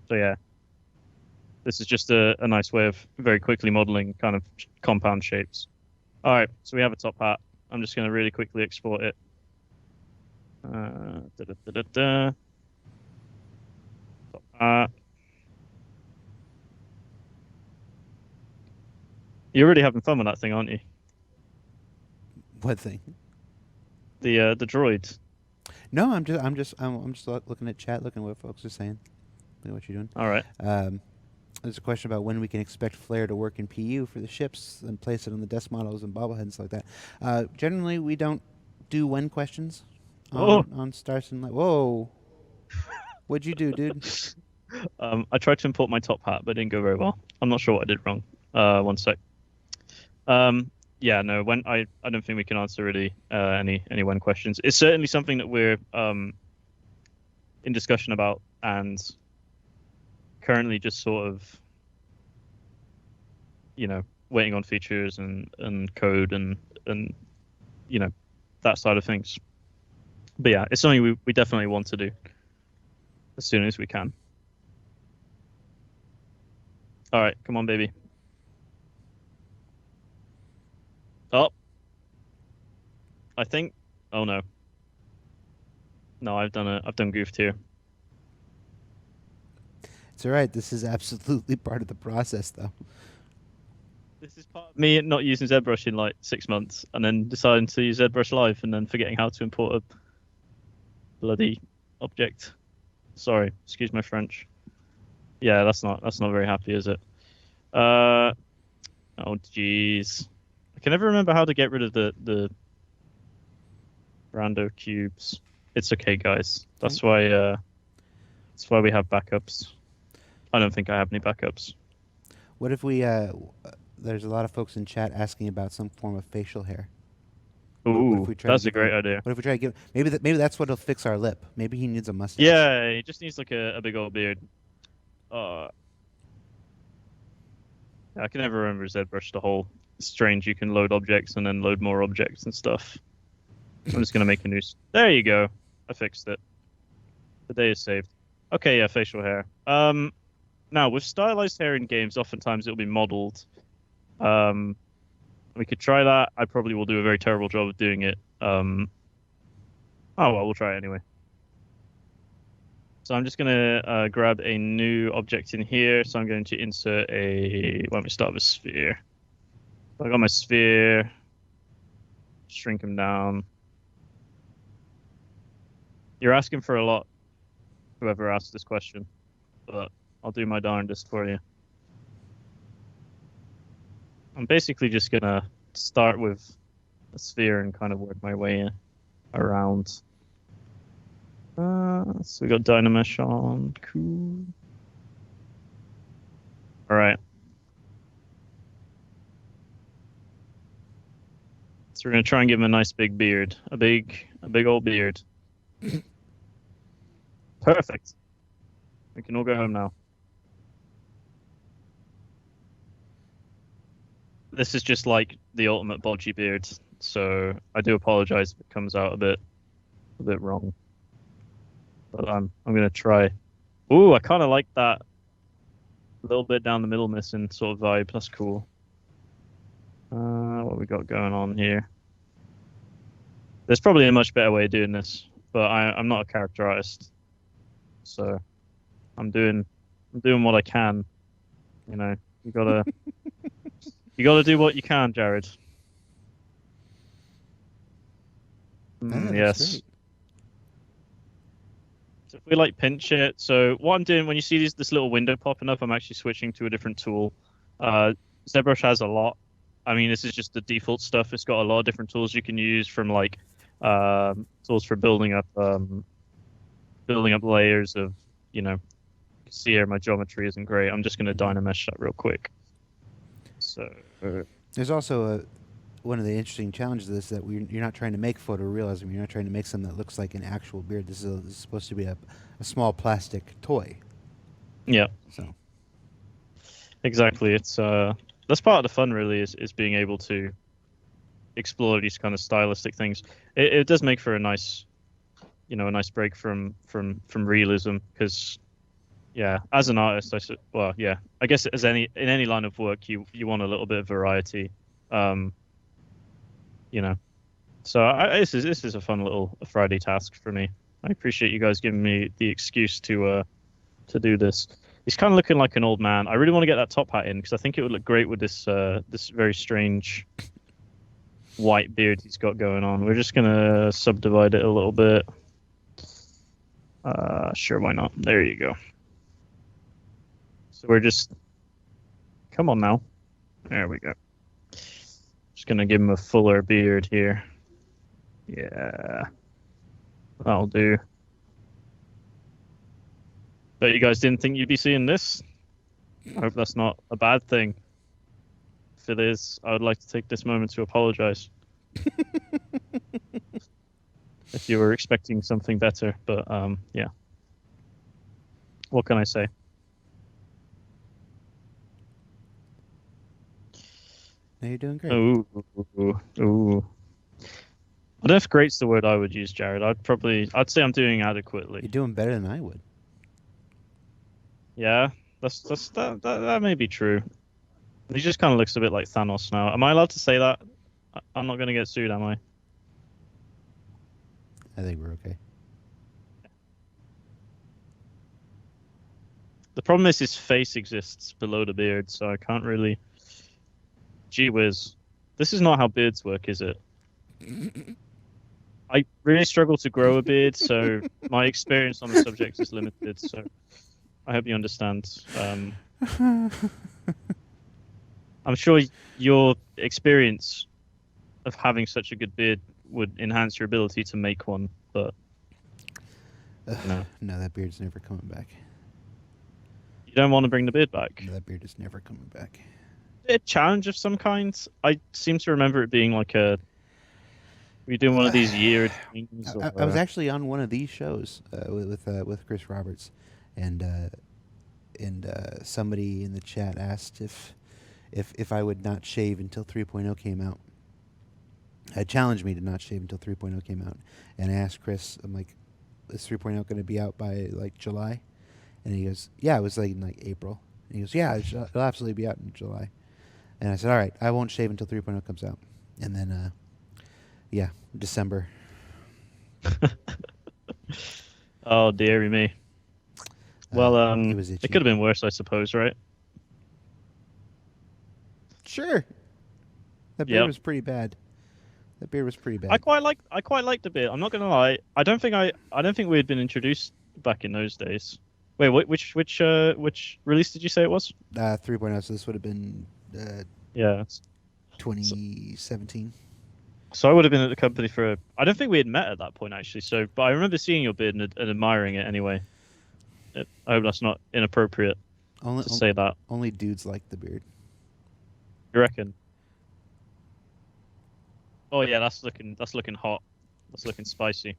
So yeah. This is just a nice way of very quickly modeling kind of compound shapes. All right, so we have a top hat. I'm just going to really quickly export it. Da-da-da-da-da. Top hat. You're really having fun with that thing, aren't you? What thing? The droid. No, I'm just looking at chat, looking at what folks are saying. Look at what you're doing. All right. There's a question about when we can expect Flare to work in PU for the ships and place it on the desk models and bobbleheads and stuff like that. Generally, we don't do when questions Oh. on Stars and Whoa. What'd you do, dude? I tried to import my top hat, but it didn't go very well. I'm not sure what I did wrong. One sec. Yeah, no. When I don't think we can answer really any when questions. It's certainly something that we're in discussion about and currently just sort of, waiting on features and code and that side of things. But yeah, it's something we definitely want to do as soon as we can. All right, come on, baby. Oh, I think. Oh no. No, I've done goofed here. It's all right. This is absolutely part of the process, though. This is part of me not using Zbrush in like 6 months, and then deciding to use Zbrush Live, and then forgetting how to import a bloody object. Sorry, excuse my French. Yeah, that's not very happy, is it? Oh jeez. I can never remember how to get rid of the rando cubes. It's okay, guys. That's why we have backups. I don't think I have any backups. What if we? There's a lot of folks in chat asking about some form of facial hair. Ooh, that's a great idea. What if we try to give? Maybe that's what'll fix our lip. Maybe he needs a mustache. Yeah, he just needs like a big old beard. I can never remember Zbrush the whole. It's strange. You can load objects and then load more objects and stuff. I'm just gonna make a new. There you go. I fixed it. The day is saved. Okay, yeah, facial hair. Now with stylized hair in games, oftentimes it'll be modeled. We could try that. I probably will do a very terrible job of doing it. Oh well, we'll try it anyway. So I'm just gonna grab a new object in here. So I'm going to insert a. Let me start with sphere. I got my sphere. Shrink him down. You're asking for a lot, whoever asked this question, but I'll do my darndest for you. I'm basically just gonna start with a sphere and kind of work my way around. So we got Dynamesh on. Cool. All right. So we're gonna try and give him a nice big beard, a big old beard. Perfect. We can all go home now. This is just like the ultimate bodgy beard, so I do apologize if it comes out a bit wrong. But I'm gonna try. Ooh, I kind of like that little bit down the middle missing sort of vibe. That's cool. What we got going on here? There's probably a much better way of doing this, but I'm not a character artist, so I'm doing what I can. You gotta do what you can, Jared. Yes. Great. So if we like pinch it, so what I'm doing when you see this little window popping up, I'm actually switching to a different tool. Zbrush has a lot. I mean, this is just the default stuff. It's got a lot of different tools you can use, from like tools for building up layers of, see here my geometry isn't great. I'm just going to Dynamesh that real quick. So there's also one of the interesting challenges of this that you're not trying to make photorealism. You're not trying to make something that looks like an actual beard. This is supposed to be a small plastic toy. Yeah. So exactly. It's that's part of the fun, really, is being able to explore these kind of stylistic things. It does make for a nice, a nice break from realism, because, yeah, as an artist, I guess in any line of work, you want a little bit of variety. you know. So this is a fun little Friday task for me. I appreciate you guys giving me the excuse to do this. He's kind of looking like an old man. I really want to get that top hat in because I think it would look great with this this very strange white beard he's got going on. We're just gonna subdivide it a little bit. Sure, why not? There you go. So we're just, come on now. There we go. Just gonna give him a fuller beard here. Yeah, that'll do. But you guys didn't think you'd be seeing this? I hope that's not a bad thing. If it is, I would like to take this moment to apologize. If you were expecting something better, but yeah. What can I say? No, you're doing great. Ooh. I don't know if great's the word I would use, Jared. I'd say I'm doing adequately. You're doing better than I would. Yeah, that may be true. He just kind of looks a bit like Thanos now. Am I allowed to say that? I'm not going to get sued, am I? I think we're okay. The problem is his face exists below the beard, so I can't really... Gee whiz. This is not how beards work, is it? I really struggle to grow a beard, so my experience on the subject is limited, so I hope you understand. I'm sure your experience of having such a good beard would enhance your ability to make one, but no. No, that beard's never coming back. You don't want to bring the beard back? No, that beard is never coming back. A challenge of some kind? I seem to remember it being like a... Were you doing one of these year things? I was actually on one of these shows with Chris Roberts, and somebody in the chat asked if I would not shave until 3.0 came out. Challenged me to not shave until 3.0 came out, and I asked Chris, I'm like, is 3.0 going to be out by like July? And he goes, yeah, it was like in like April. And he goes, yeah, it'll absolutely be out in July. And I said, all right, I won't shave until 3.0 comes out. And then, yeah, December. Oh, dearie me. Well, it could have been worse, I suppose, right? Sure. That beard was pretty bad. That beard was pretty bad. I quite liked the beard. I'm not gonna lie. I don't think we had been introduced back in those days. Wait, which release did you say it was? 3.0. So this would have been 2017. So I would have been at the company for... I don't think we had met at that point, actually. So, but I remember seeing your beard and admiring it anyway. I hope that's not inappropriate to say that. Only dudes like the beard. You reckon? Oh yeah, that's looking hot. That's looking spicy.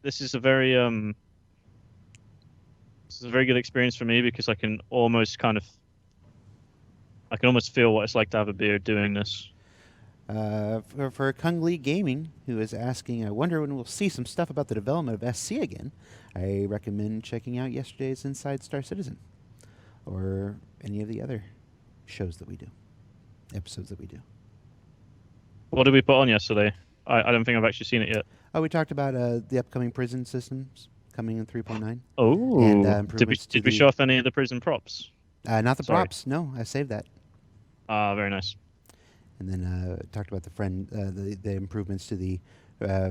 This is a very good experience for me because I can almost feel what it's like to have a beard doing this. For Kung Lee Gaming, who is asking, I wonder when we'll see some stuff about the development of SC again. I recommend checking out yesterday's Inside Star Citizen, or any of the other shows that we do, episodes that we do. What did we put on yesterday? I don't think I've actually seen it yet. Oh, we talked about the upcoming prison systems coming in 3.9. Oh, and did we show off any of the prison props? Not the props. No, I saved that. Very nice. And then talked about the improvements to the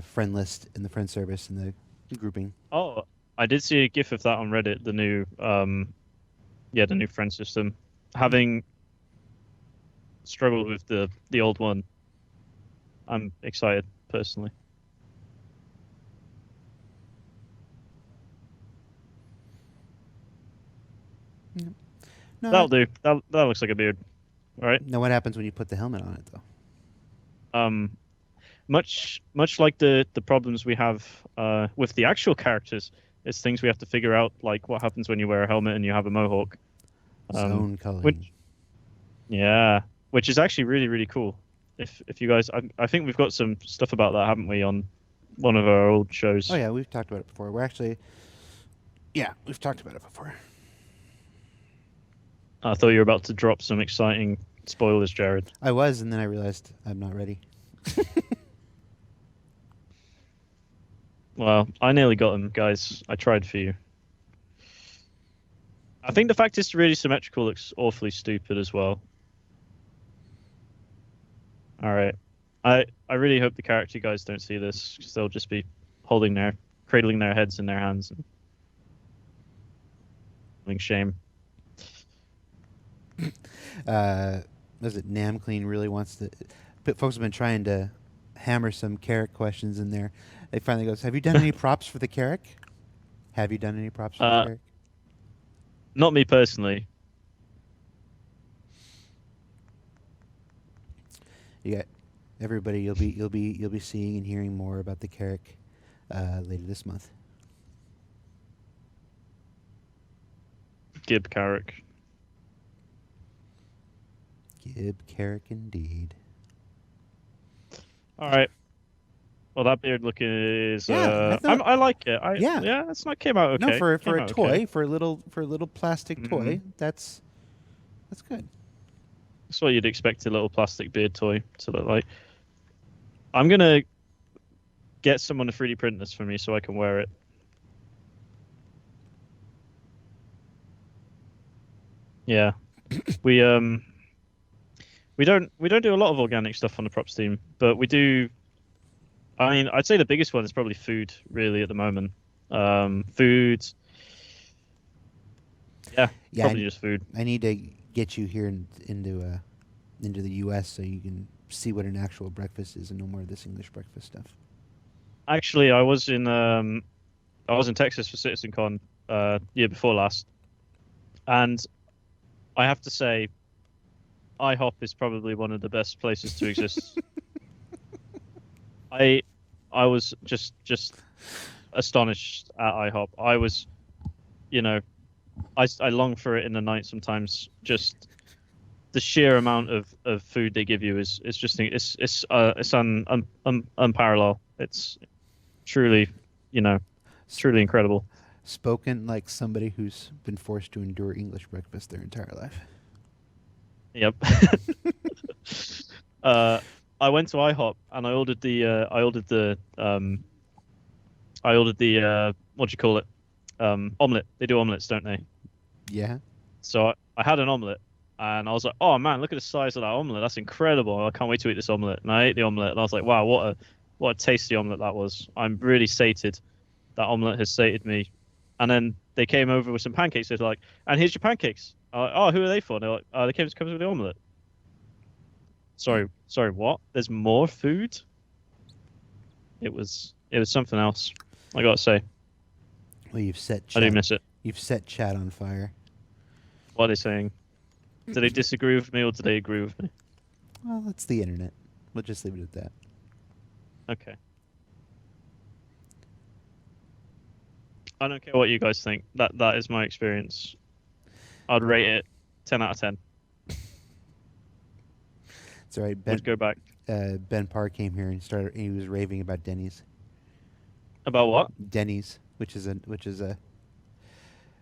friend list and the friend service and the grouping. Oh, I did see a GIF of that on Reddit. The new, the new friend system. Having struggled with the old one, I'm excited personally. Yep. No, that'll do. That looks like a beard. All right. Now, what happens when you put the helmet on it, though? Much like the problems we have with the actual characters, it's things we have to figure out, like what happens when you wear a helmet and you have a mohawk. Zone coloring. Which is actually really, really cool. If you guys, I think we've got some stuff about that, haven't we, on one of our old shows? Oh yeah, we've talked about it before. We've talked about it before. I thought you were about to drop some exciting Spoilers, Jared. I was, and then I realized I'm not ready. Well, I nearly got him, guys. I tried for you. I think the fact it's really symmetrical looks awfully stupid as well. All right. I really hope the character guys don't see this, because they'll just be cradling their heads in their hands and feeling shame. Was it Namclean really wants to... Folks have been trying to hammer some Carrick questions in there. They finally goes, have you done any props for the Carrick? Have you done any props for the Carrick? Not me personally. You got everybody. You'll be seeing and hearing more about the Carrick later this month. Gib Carrick. Gib Carrick, indeed. All right. Well, that beard look is. Yeah, I like it. Yeah, it's not came out okay. No, for a toy, okay. for a little plastic toy, that's good. That's what you'd expect a little plastic beard toy to look like. I'm gonna get someone to 3D print this for me so I can wear it. Yeah, we don't do a lot of organic stuff on the props team, but we do. I mean, I'd say the biggest one is probably food, really, at the moment. Food. Yeah, probably just food. I need to get you here into the U.S. so you can see what an actual breakfast is and no more of this English breakfast stuff. Actually, I was in Texas for CitizenCon year before last, and I have to say, IHOP is probably one of the best places to exist. I was just astonished at IHOP. I was, I long for it in the night sometimes. Just the sheer amount of food they give you is just it's unparalleled. It's truly, truly incredible. Spoken like somebody who's been forced to endure English breakfast their entire life. Yep. I went to IHOP and I ordered the what do you call it? Omelette. They do omelettes, don't they? Yeah. So I had an omelette and I was like, oh man, look at the size of that omelette. That's incredible. I can't wait to eat this omelette. And I ate the omelette and I was like, wow, what a tasty omelette that was. I'm really sated. That omelette has sated me. And then they came over with some pancakes. They're like, and here's your pancakes. I'm like, oh, who are they for? And they're like, they comes with the omelette. Sorry, what? There's more food? It was something else, I gotta say. Well, you've set chat, I do miss it. You've set chat on fire. What are they saying? Do they disagree with me or do they agree with me? Well, it's the internet. We'll just leave it at that. Okay. I don't care what you guys think. That is my experience. I'd rate it 10 out of 10. It's all right. Ben, Let's go back. Ben Parr came here and he was raving about Denny's. About what? Denny's, which is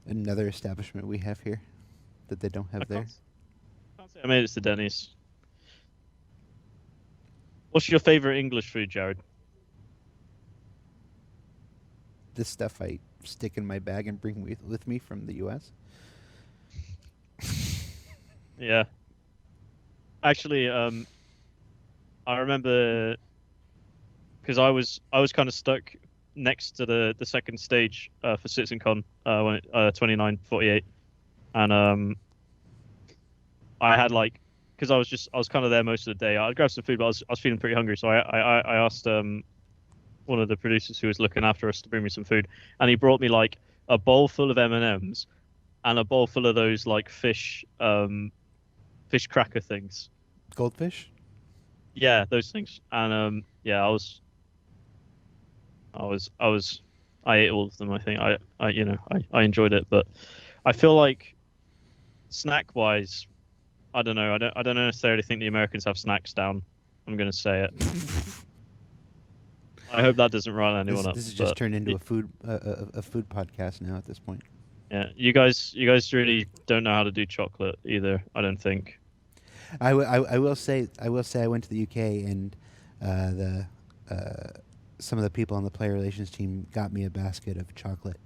another establishment we have here that they don't have there. I can't say I made it to Denny's. What's your favorite English food, Jared? This stuff I stick in my bag and bring with me from the U.S. Yeah. Actually, I remember because I was kind of stuck next to the second stage for CitizenCon when 2948, and I had because I was kind of there most of the day. I'd grab some food, but I was feeling pretty hungry, so I asked one of the producers who was looking after us to bring me some food, and he brought me a bowl full of M&Ms and a bowl full of those fish cracker things. Goldfish? Yeah, those things. And yeah, I ate all of them. I think I enjoyed it, but I feel like snack wise, I don't know. I don't necessarily think the Americans have snacks down. I'm gonna say it. I hope that doesn't rile anyone up. This has just turned into a food podcast now at this point. Yeah, you guys really don't know how to do chocolate either. I don't think. I will say I went to the UK and the some of the people on the player relations team got me a basket of chocolate,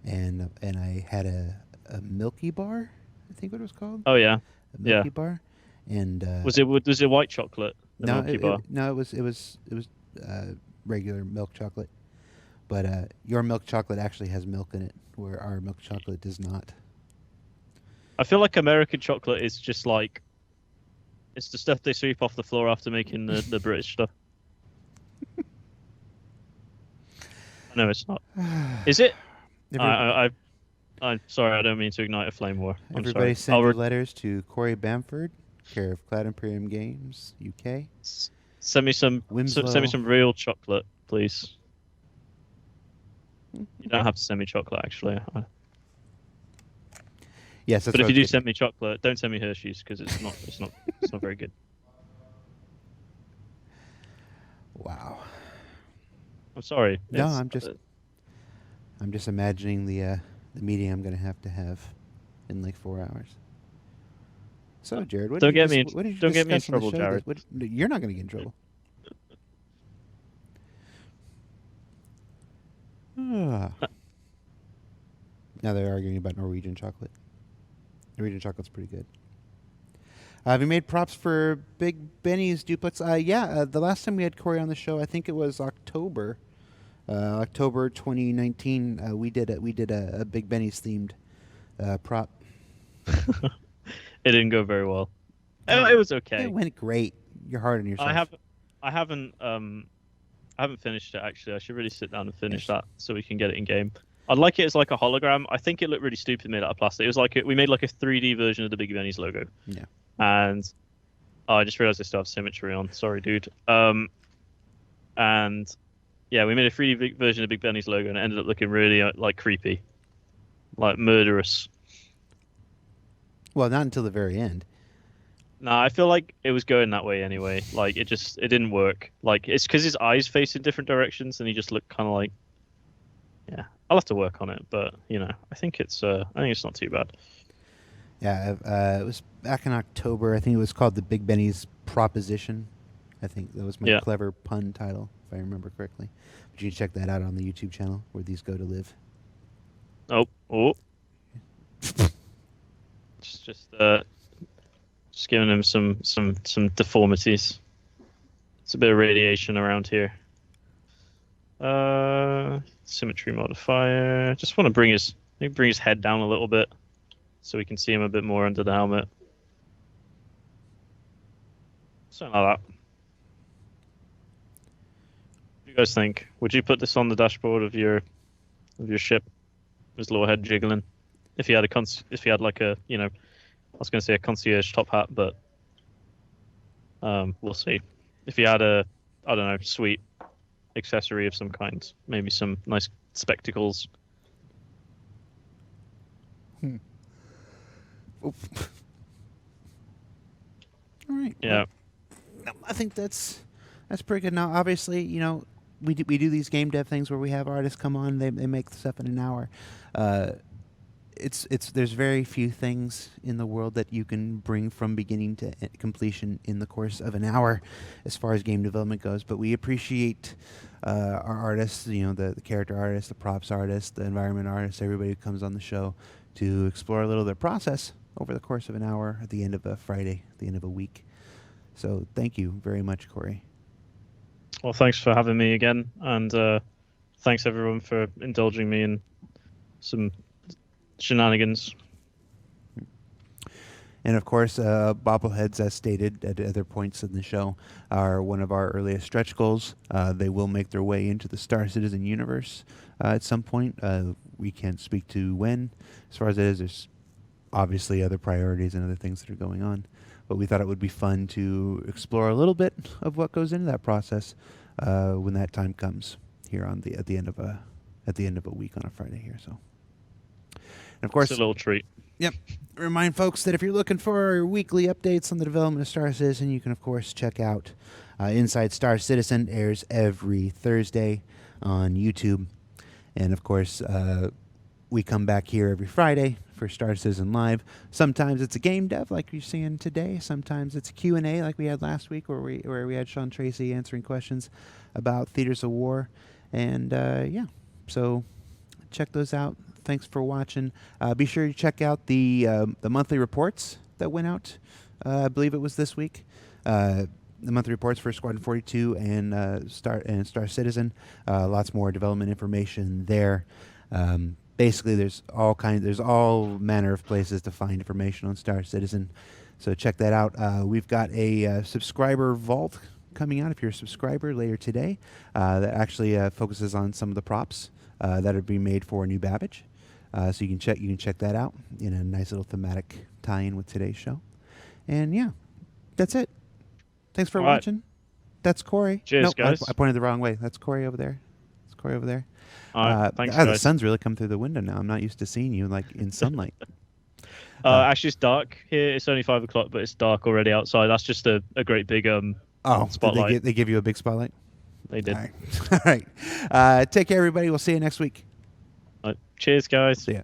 and I had a Milky Bar, I think what it was called, Oh yeah, a yeah. Milky Bar, and Was it white chocolate? The no, Milky Bar. no, it was regular milk chocolate, but your milk chocolate actually has milk in it, where our milk chocolate does not. I feel like American chocolate is just like it's the stuff they sweep off the floor after making the British stuff. No, it's not. Is it? I'm sorry, I don't mean to ignite a flame war. I'm Everybody sorry. send your letters to Cory Bamford, care of Cloud Imperium Games, UK. Send me some real chocolate, please. You don't have to send me chocolate, actually. Yes, that's but if you do send me chocolate, don't send me Hershey's because it's not very good. Wow. I'm sorry. No, I'm just imagining the meeting I'm going to have in like 4 hours. So, Jared, what don't did get you me don't get me in trouble, Jared. You're not going to get in trouble. Now they're arguing about Norwegian chocolate. Norwegian chocolate's pretty good. Have you made props for Big Benny's duplex? Yeah, the last time we had Cory on the show, I think it was October 2019. We did a Big Benny's themed prop. It didn't go very well. It was okay. It went great. You're hard on yourself. I haven't finished it actually. I should really sit down and finish that so we can get it in game. I'd like it as like a hologram. I think it looked really stupid made out of plastic. It was like we made like a 3D version of the Big Benny's logo. Yeah. And I just realized I still have symmetry on. Sorry, dude. And yeah, we made a 3D version of Big Benny's logo, and it ended up looking really like creepy, like murderous. Well, not until the very end. No, I feel like it was going that way anyway. Like it didn't work. Like it's because his eyes face in different directions, and he just looked kind of like. Yeah, I'll have to work on it, but I think it's not too bad. Yeah, it was back in October. I think it was called the Big Benny's Proposition. I think that was my clever pun title, if I remember correctly. But you can check that out on the YouTube channel where these go to live. Oh. just giving him some deformities. It's a bit of radiation around here. Symmetry modifier. Just want to bring his head down a little bit so we can see him a bit more under the helmet. Something like that. What do you guys think? Would you put this on the dashboard of your ship? His little head jiggling. If he had like a, I was going to say a concierge top hat, but we'll see. If he had a, I don't know, sweet accessory of some kind, maybe some nice spectacles. All right. Yeah. Well, I think that's pretty good. Now, obviously, we do these game dev things where we have artists come on. They make stuff in an hour. There's very few things in the world that you can bring from beginning to completion in the course of an hour, as far as game development goes. But we appreciate our artists, the character artists, the props artists, the environment artists, everybody who comes on the show to explore a little of their process over the course of an hour at the end of a Friday, at the end of a week. So thank you very much, Cory. Well, thanks for having me again, and thanks everyone for indulging me in some shenanigans. And of course, bobbleheads, as stated at other points in the show, are one of our earliest stretch goals. They will make their way into the Star Citizen universe at some point. We can't speak to when. As far as it is, there's obviously other priorities and other things that are going on. But we thought it would be fun to explore a little bit of what goes into that process when that time comes here on at the end of a week on a Friday here. So, and of course, it's a little treat. Yep. Remind folks that if you're looking for weekly updates on the development of Star Citizen, you can of course check out Inside Star Citizen. Airs every Thursday on YouTube, and of course we come back here every Friday for Star Citizen Live. Sometimes it's a game dev like you're seeing today. Sometimes it's a Q&A like we had last week where we had Sean Tracy answering questions about Theaters of War. And so check those out. Thanks for watching. Be sure to check out the monthly reports that went out. I believe it was this week. The monthly reports for Squadron 42 and Star Citizen. Lots more development information there. Basically, there's all manner of places to find information on Star Citizen. So check that out. We've got a subscriber vault coming out if you're a subscriber later today that actually focuses on some of the props that are being made for New Babbage. So you can check that out in a nice little thematic tie-in with today's show. And yeah, that's it. Thanks for watching. That's Cory. Cheers, guys. I pointed the wrong way. That's Cory over there. All right, thanks, guys. The sun's really come through the window now. I'm not used to seeing you like in sunlight. Actually, it's dark here. It's only 5 o'clock, but it's dark already outside. That's just a great big spotlight. They give you a big spotlight? They did. All right. Take care, everybody. We'll see you next week. Cheers, guys. See ya.